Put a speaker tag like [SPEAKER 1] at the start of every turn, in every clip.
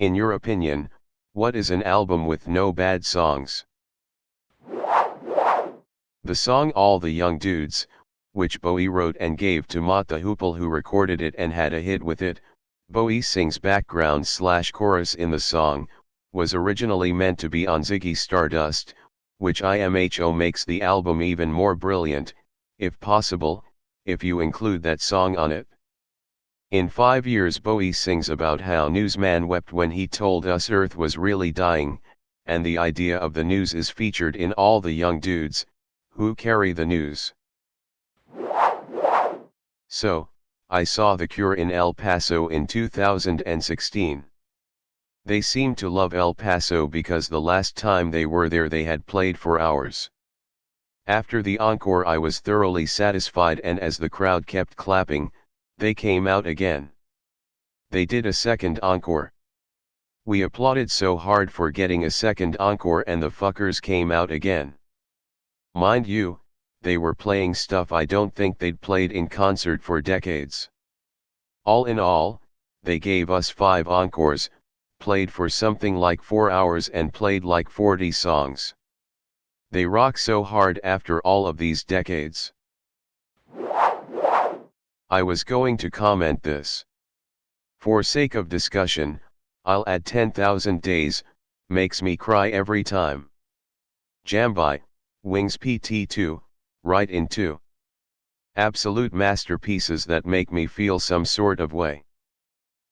[SPEAKER 1] In your opinion, what is an album with no bad songs? The song All the Young Dudes, which Bowie wrote and gave to Mott the Hoople, who recorded it and had a hit with it, Bowie sings background/chorus in the song, was originally meant to be on Ziggy Stardust, which IMHO makes the album even more brilliant, if possible, if you include that song on it. In 5 years Bowie sings about how Newsman wept when he told us Earth was really dying, and the idea of the news is featured in All the Young Dudes, who carry the news. So, I saw The Cure in El Paso in 2016. They seemed to love El Paso because the last time they were there they had played for hours. After the encore I was thoroughly satisfied, and as the crowd kept clapping, they came out again. They did a second encore. We applauded so hard for getting a second encore, and the fuckers came out again. Mind you, they were playing stuff I don't think they'd played in concert for decades. All in all, they gave us 5 encores, played for something like 4 hours and played like 40 songs. They rock so hard after all of these decades. I was going to comment this. For sake of discussion, I'll add 10,000 Days, makes me cry every time. Jambai, Wings PT2, Right in 2. Absolute masterpieces that make me feel some sort of way.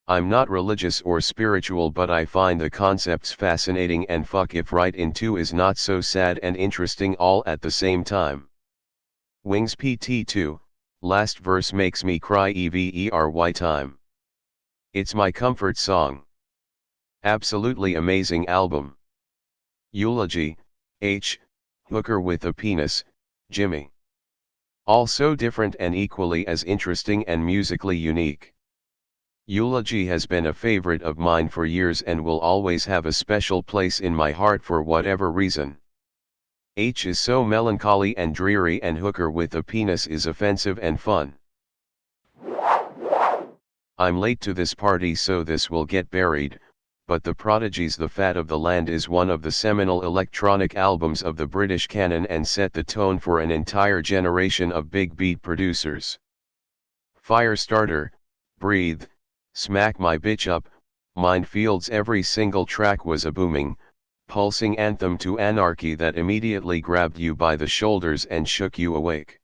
[SPEAKER 1] I'm not religious or spiritual, but I find the concepts fascinating, and fuck if Right in 2 is not so sad and interesting all at the same time. Wings PT2, last verse makes me cry every time. It's my comfort song. Absolutely amazing album. Eulogy, Hooker with a Penis, Jimmy. All so different and equally as interesting and musically unique. Eulogy has been a favorite of mine for years and will always have a special place in my heart for whatever reason. H is so melancholy and dreary, and Hooker with a Penis is offensive and fun. I'm late to this party, so this will get buried, but The Prodigy's The Fat of the Land is one of the seminal electronic albums of the British canon and set the tone for an entire generation of big beat producers. Firestarter, Breathe, Smack My Bitch Up, Minefields, every single track was a booming, pulsing anthem to anarchy that immediately grabbed you by the shoulders and shook you awake.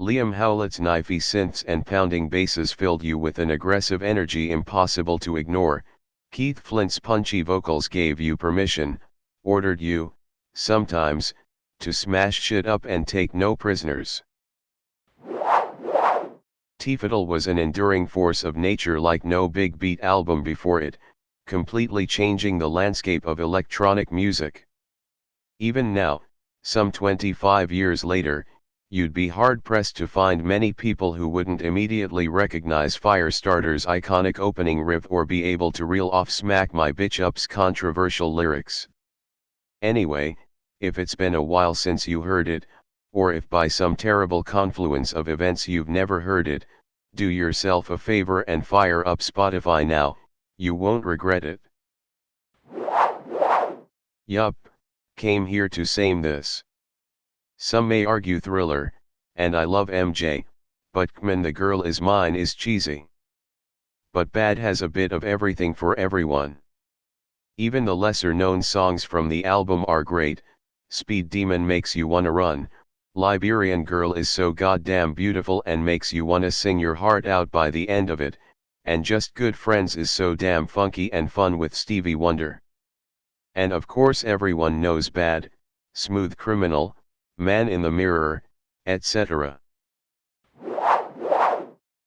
[SPEAKER 1] Liam Howlett's knifey synths and pounding basses filled you with an aggressive energy impossible to ignore. Keith Flint's punchy vocals gave you permission, ordered you, sometimes, to smash shit up and take no prisoners. T-Fiddle was an enduring force of nature like no big beat album before it, completely changing the landscape of electronic music. Even now, some 25 years later, you'd be hard-pressed to find many people who wouldn't immediately recognize Firestarter's iconic opening riff or be able to reel off Smack My Bitch Up's controversial lyrics. Anyway, if it's been a while since you heard it, or if by some terrible confluence of events you've never heard it, do yourself a favor and fire up Spotify now, you won't regret it. Yup, came here to say this. Some may argue Thriller, and I love MJ, but Kman the Girl Is Mine is cheesy. But Bad has a bit of everything for everyone. Even the lesser known songs from the album are great. Speed Demon makes you wanna run, Liberian Girl is so goddamn beautiful and makes you wanna sing your heart out by the end of it, and Just Good Friends is so damn funky and fun with Stevie Wonder. And of course everyone knows Bad, Smooth Criminal, Man in the Mirror, etc.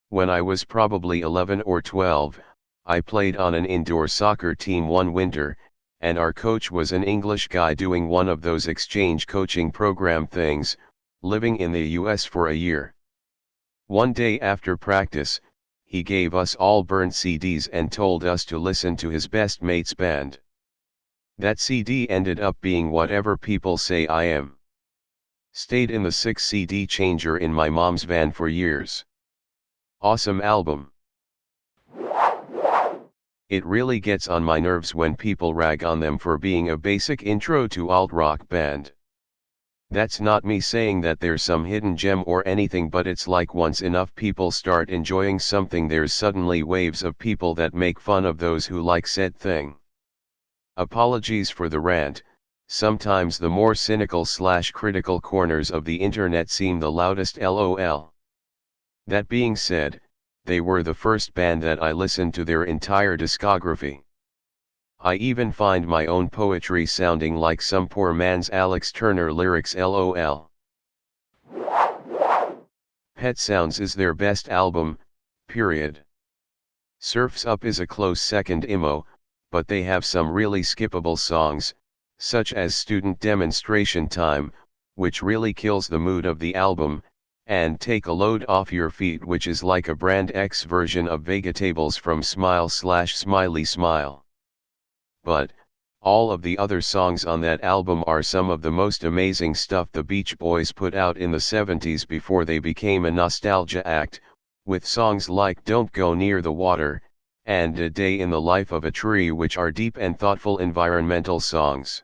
[SPEAKER 1] When I was probably 11 or 12, I played on an indoor soccer team one winter, and our coach was an English guy doing one of those exchange coaching program things, living in the US for a year. One day after practice, he gave us all burnt CDs and told us to listen to his best mate's band. That CD ended up being Whatever People Say I Am. Stayed in the 6 CD changer in my mom's van for years. Awesome album. It really gets on my nerves when people rag on them for being a basic intro to alt-rock band. That's not me saying that there's some hidden gem or anything, but it's like once enough people start enjoying something, there's suddenly waves of people that make fun of those who like said thing. Apologies for the rant. Sometimes the more cynical/critical corners of the internet seem the loudest, lol. That being said, they were the first band that I listened to their entire discography. I even find my own poetry sounding like some poor man's Alex Turner lyrics, lol. Pet Sounds is their best album, period. Surf's Up is a close second imo, but they have some really skippable songs, such as Student Demonstration Time, which really kills the mood of the album, and Take a Load Off Your Feet, which is like a Brand X version of Vegetables from Smile/Smiley Smile. But, all of the other songs on that album are some of the most amazing stuff the Beach Boys put out in the 70s before they became a nostalgia act, with songs like Don't Go Near the Water, and A Day in the Life of a Tree, which are deep and thoughtful environmental songs.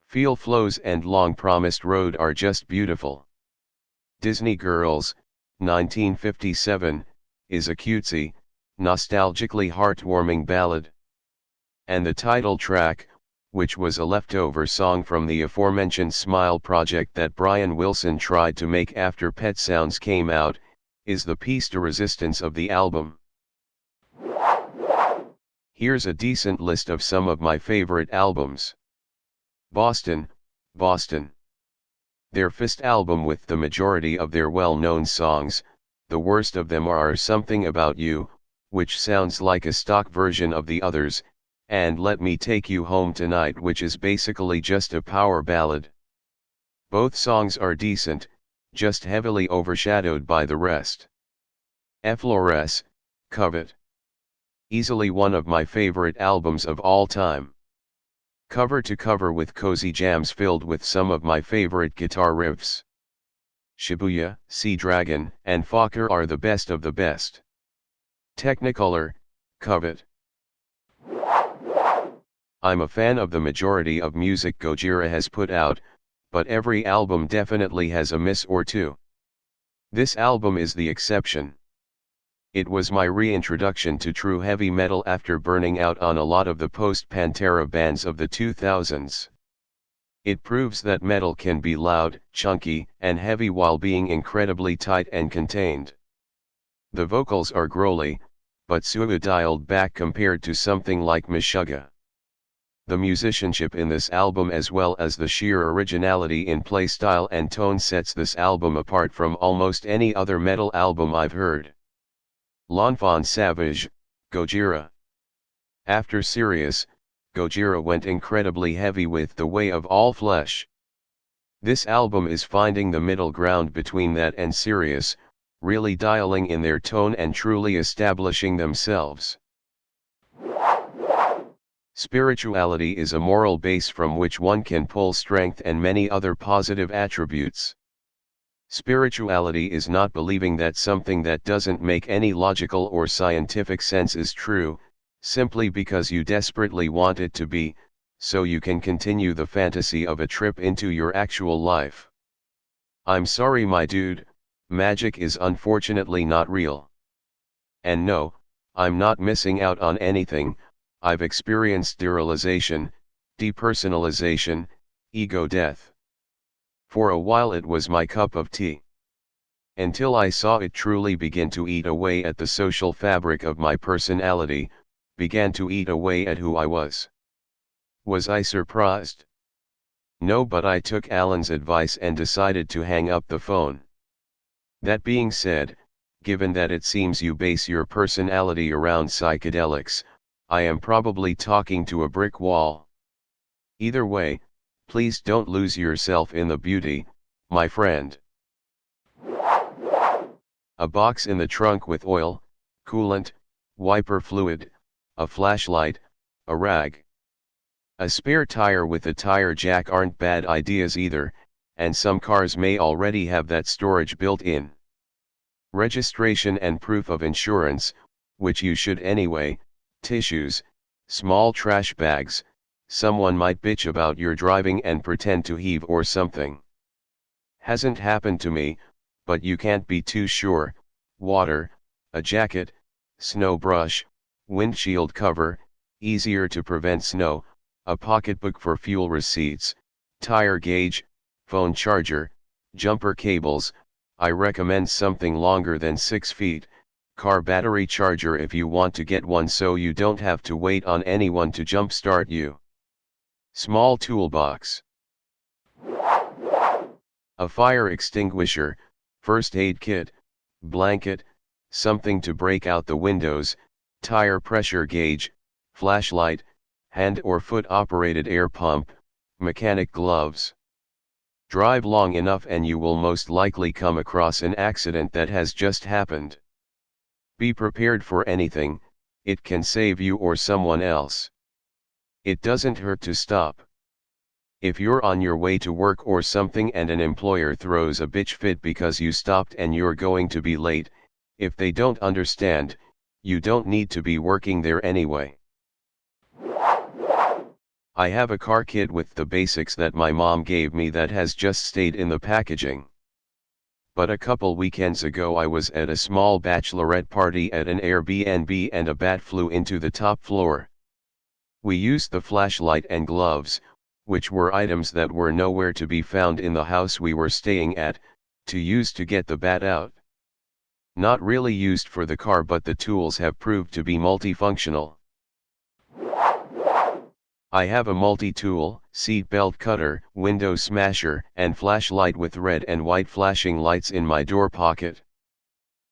[SPEAKER 1] Feel Flows and Long Promised Road are just beautiful. Disney Girls, 1957, is a cutesy, nostalgically heartwarming ballad. And the title track, which was a leftover song from the aforementioned Smile project that Brian Wilson tried to make after Pet Sounds came out, is the piece de resistance of the album. Here's a decent list of some of my favorite albums. Boston, Boston. Their first album with the majority of their well-known songs. The worst of them are Something About You, which sounds like a stock version of the others, and Let Me Take You Home Tonight, which is basically just a power ballad. Both songs are decent, just heavily overshadowed by the rest. Flores, Covet. Easily one of my favorite albums of all time. Cover to cover with cozy jams filled with some of my favorite guitar riffs. Shibuya, Sea Dragon, and Fokker are the best of the best. Technicolor, Covet. I'm a fan of the majority of music Gojira has put out, but every album definitely has a miss or two. This album is the exception. It was my reintroduction to true heavy metal after burning out on a lot of the post-Pantera bands of the 2000s. It proves that metal can be loud, chunky, and heavy while being incredibly tight and contained. The vocals are growly, but dialed back compared to something like Meshuggah. The musicianship in this album, as well as the sheer originality in playstyle and tone, sets this album apart from almost any other metal album I've heard. L'Enfant Savage, Gojira. After Sirius, Gojira went incredibly heavy with The Way of All Flesh. This album is finding the middle ground between that and Sirius, really dialing in their tone and truly establishing themselves. Spirituality is a moral base from which one can pull strength and many other positive attributes. Spirituality is not believing that something that doesn't make any logical or scientific sense is true, simply because you desperately want it to be, so you can continue the fantasy of a trip into your actual life. I'm sorry my dude, magic is unfortunately not real. And no, I'm not missing out on anything. I've experienced sterilization, depersonalization, ego death. For a while it was my cup of tea. Until I saw it truly begin to eat away at the social fabric of my personality, began to eat away at who I was. Was I surprised? No, but I took Alan's advice and decided to hang up the phone. That being said, given that it seems you base your personality around psychedelics, I am probably talking to a brick wall. Either way, please don't lose yourself in the beauty, my friend. A box in the trunk with oil, coolant, wiper fluid, a flashlight, a rag. A spare tire with a tire jack aren't bad ideas either, and some cars may already have that storage built in. Registration and proof of insurance, which you should anyway, tissues, small trash bags. Someone might bitch about your driving and pretend to heave or something. Hasn't happened to me, but you can't be too sure. Water, a jacket, snow brush, windshield cover, easier to prevent snow, a pocketbook for fuel receipts, tire gauge, phone charger, jumper cables. I recommend something longer than 6 feet, car battery charger if you want to get one so you don't have to wait on anyone to jumpstart you. Small toolbox. A fire extinguisher, first aid kit, blanket, something to break out the windows, tire pressure gauge, flashlight, hand or foot operated air pump, mechanic gloves. Drive long enough and you will most likely come across an accident that has just happened. Be prepared for anything, it can save you or someone else. It doesn't hurt to stop. If you're on your way to work or something and an employer throws a bitch fit because you stopped and you're going to be late, if they don't understand, you don't need to be working there anyway. I have a car kit with the basics that my mom gave me that has just stayed in the packaging. But a couple weekends ago I was at a small bachelorette party at an Airbnb and a bat flew into the top floor. We used the flashlight and gloves, which were items that were nowhere to be found in the house we were staying at, to use to get the bat out. Not really used for the car, but the tools have proved to be multifunctional. I have a multi-tool, seat belt cutter, window smasher, and flashlight with red and white flashing lights in my door pocket.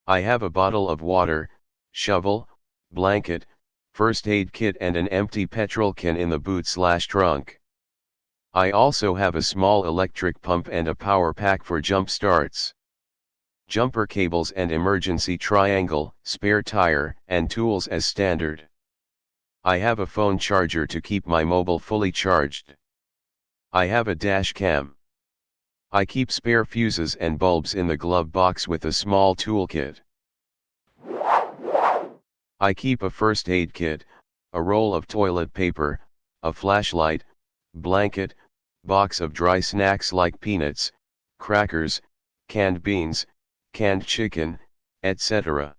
[SPEAKER 1] I have a bottle of water, shovel, blanket, first aid kit and an empty petrol can in the boot/trunk. I also have a small electric pump and a power pack for jump starts. Jumper cables and emergency triangle, spare tire, and tools as standard. I have a phone charger to keep my mobile fully charged. I have a dash cam. I keep spare fuses and bulbs in the glove box with a small toolkit. I keep a first aid kit, a roll of toilet paper, a flashlight, blanket, box of dry snacks like peanuts, crackers, canned beans, canned chicken, etc.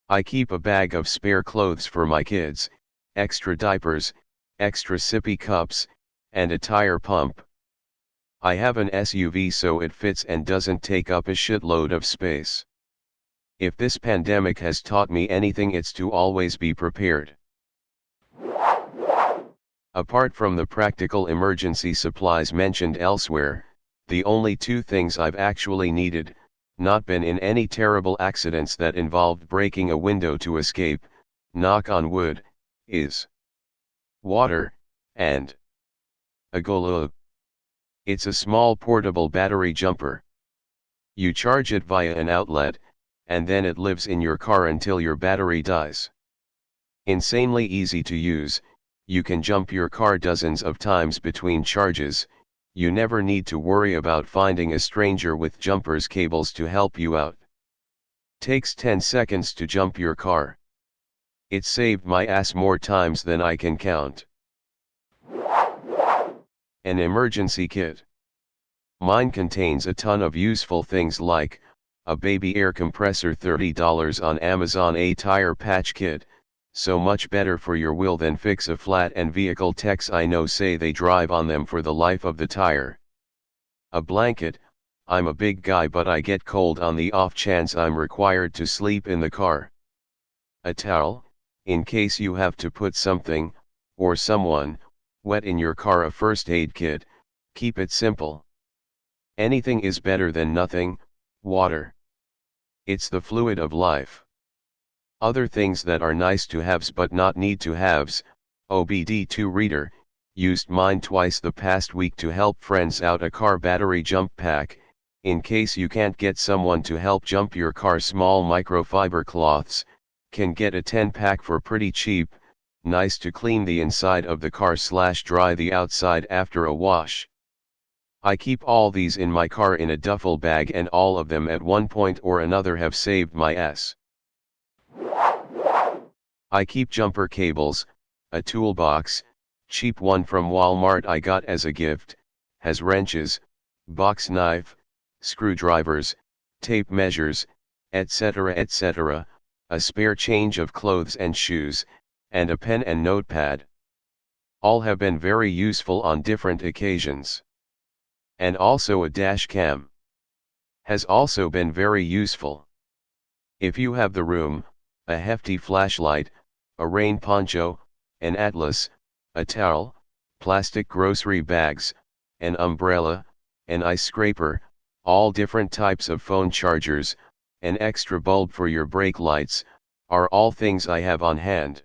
[SPEAKER 1] I keep a bag of spare clothes for my kids, extra diapers, extra sippy cups, and a tire pump. I have an SUV so it fits and doesn't take up a shitload of space. If this pandemic has taught me anything, it's to always be prepared. Apart from the practical emergency supplies mentioned elsewhere, the only two things I've actually needed, not been in any terrible accidents that involved breaking a window to escape, knock on wood, is water, and a globe. It's a small portable battery jumper. You charge it via an outlet, and then it lives in your car until your battery dies. Insanely easy to use, you can jump your car dozens of times between charges, you never need to worry about finding a stranger with jumper's cables to help you out. Takes 10 seconds to jump your car. It saved my ass more times than I can count. An emergency kit. Mine contains a ton of useful things like, a baby air compressor $30 on Amazon, a tire patch kit, so much better for your wheel than fix a flat, and vehicle techs I know say they drive on them for the life of the tire. A blanket, I'm a big guy but I get cold on the off chance I'm required to sleep in the car. A towel, in case you have to put something, or someone, wet in your car. A first aid kit, keep it simple. Anything is better than nothing. Water. It's the fluid of life. Other things that are nice to haves but not need to haves, OBD2 reader, used mine twice the past week to help friends out. A car battery jump pack, in case you can't get someone to help jump your car. Small microfiber cloths, can get a 10-pack for pretty cheap, nice to clean the inside of the car/dry the outside after a wash. I keep all these in my car in a duffel bag, and all of them at one point or another have saved my ass. I keep jumper cables, a toolbox, cheap one from Walmart I got as a gift, has wrenches, box knife, screwdrivers, tape measures, etc., a spare change of clothes and shoes, and a pen and notepad. All have been very useful on different occasions. And also a dash cam has also been very useful. If you have the room, a hefty flashlight, a rain poncho, an atlas, a towel, plastic grocery bags, an umbrella, an ice scraper, all different types of phone chargers, an extra bulb for your brake lights, are all things I have on hand.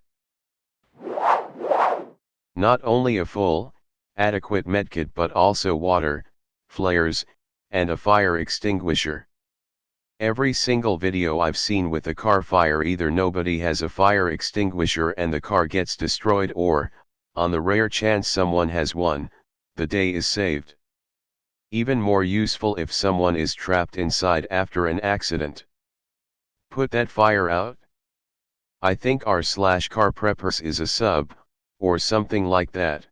[SPEAKER 1] Not only a full, adequate medkit but also water, flares, and a fire extinguisher. Every single video I've seen with a car fire, either nobody has a fire extinguisher and the car gets destroyed, or, on the rare chance someone has one, the day is saved. Even more useful if someone is trapped inside after an accident. Put that fire out? I think r/car preppers is a sub, or something like that.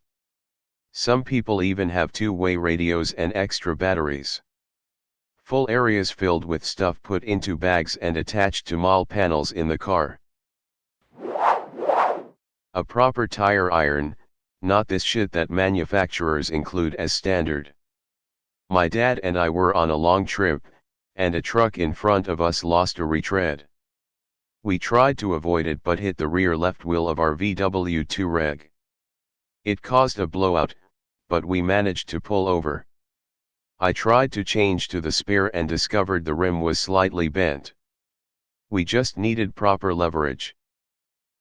[SPEAKER 1] Some people even have two-way radios and extra batteries. Full areas filled with stuff put into bags and attached to mall panels in the car. A proper tire iron, not this shit that manufacturers include as standard. My dad and I were on a long trip, and a truck in front of us lost a retread. We tried to avoid it but hit the rear left wheel of our VW2 Reg. It caused a blowout, but we managed to pull over. I tried to change to the spare and discovered the rim was slightly bent. We just needed proper leverage.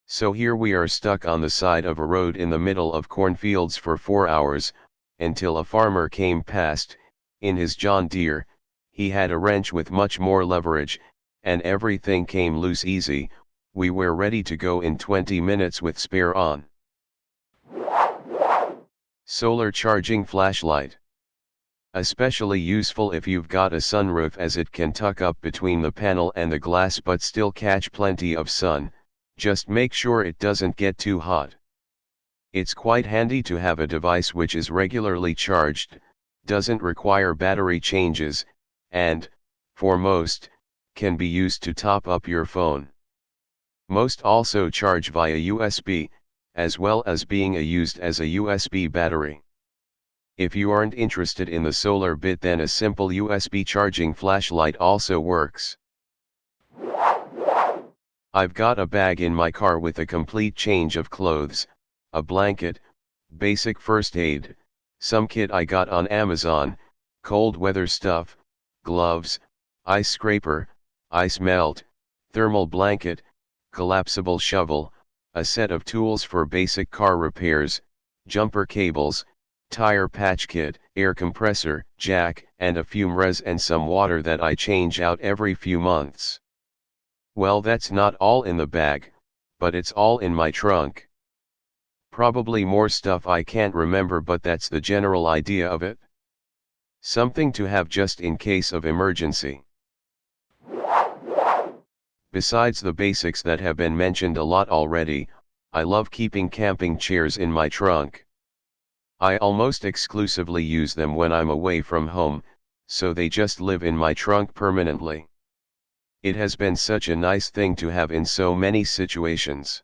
[SPEAKER 1] So here we are stuck on the side of a road in the middle of cornfields for 4 hours, until a farmer came past. In his John Deere, he had a wrench with much more leverage, and everything came loose easy. We were ready to go in 20 minutes with spare on. Solar charging flashlight. Especially useful if you've got a sunroof, as it can tuck up between the panel and the glass but still catch plenty of sun, just make sure it doesn't get too hot. It's quite handy to have a device which is regularly charged, doesn't require battery changes, and, for most, can be used to top up your phone. Most also charge via USB, as well as being used as a USB battery. If you aren't interested in the solar bit, then a simple USB charging flashlight also works. I've got a bag in my car with a complete change of clothes, a blanket, basic first aid, some kit I got on Amazon, cold weather stuff, gloves, ice scraper, ice melt, thermal blanket, collapsible shovel, a set of tools for basic car repairs, jumper cables, tire patch kit, air compressor, jack, and a fume res and some water that I change out every few months. Well, that's not all in the bag, but it's all in my trunk. Probably more stuff I can't remember, but that's the general idea of it. Something to have just in case of emergency. Besides the basics that have been mentioned a lot already, I love keeping camping chairs in my trunk. I almost exclusively use them when I'm away from home, so they just live in my trunk permanently. It has been such a nice thing to have in so many situations.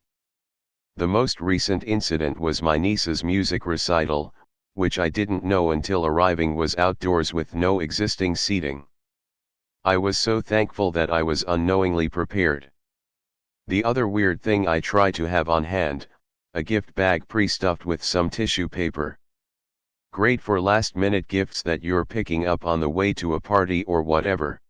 [SPEAKER 1] The most recent incident was my niece's music recital, which I didn't know until arriving was outdoors with no existing seating. I was so thankful that I was unknowingly prepared. The other weird thing I try to have on hand, a gift bag pre-stuffed with some tissue paper. Great for last-minute gifts that you're picking up on the way to a party or whatever.